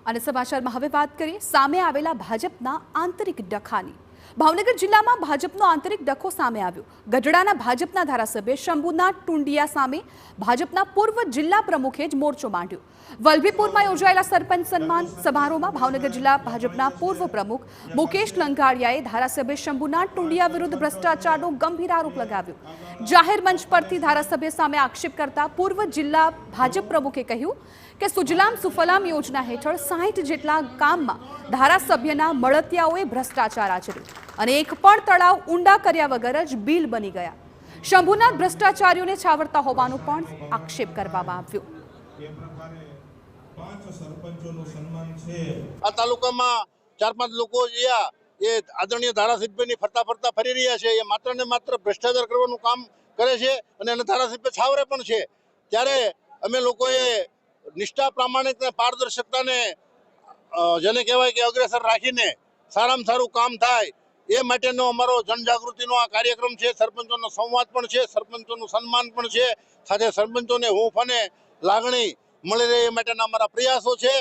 અને સમાચારમાં હવે વાત કરીએ સામે આવેલા ભાજપના આંતરિક ડખાની। ભાવનગર જિલ્લામાં ભાજપનો આંતરિક ડખો સામે આવ્યો। ગઢડાના ભાજપના ધારાસભ્ય શંભુનાથ ટુંડિયા સામે ભાજપના પૂર્વ જિલ્લા પ્રમુખે જ મોરચો માંડ્યો। વલભીપુરમાં યોજાયેલા સરપંચ સન્માન સમારોહમાં ભાવનગર જિલ્લા ભાજપના પૂર્વ પ્રમુખ મુકેશ લંગાડિયાએ ધારાસભ્ય શંભુનાથ ટુંડિયા વિરુદ્ધ ભ્રષ્ટાચારનો ગંભીર આરોપ લગાવ્યો। જાહેર મંચ પરથી ધારાસભ્ય સામે આક્ષેપ કરતા પૂર્વ જિલ્લા ભાજપ પ્રમુખે કહ્યું કે સુજલામ સુફલામ યોજના હેઠળ 60 જેટલા ગામમાં ધારાસભ્યના મળતિયાઓએ ભ્રષ્ટાચાર આચર્યો અને એક પણ તળાવ ઊંડા કર્યા વગર જ બિલ બની ગયા। શંભુનાથ ભ્રષ્ટાચારીઓને છાવરતા હોવાનો પણ આક્ષેપ કરવામાં આવ્યો। આ તાલુકામાં 4-5 લોકો એ આદરણીય ધારાસભ્યની ફરતા ફરી રહ્યા છે। એ માત્ર ને માત્ર ભ્રષ્ટાચાર કરવાનું કામ કરે છે અને એને ધારાસભ્ય છાવરે પણ છે। ત્યારે અમે લોકોએ નિષ્ઠા, પ્રામાણિકતા, પારદર્શકતાને જેને કહેવાય કે અગ્રેસર રાખીને સારામાં સારું કામ થાય એ માટેનો અમારો જનજાગૃતિનો આ કાર્યક્રમ છે। સરપંચોનો સંવાદ પણ છે, સરપંચોનું સન્માન પણ છે, સાથે સરપંચોને હૂંફ અને લાગણી મળી રહે એ માટેના અમારા પ્રયાસો છે।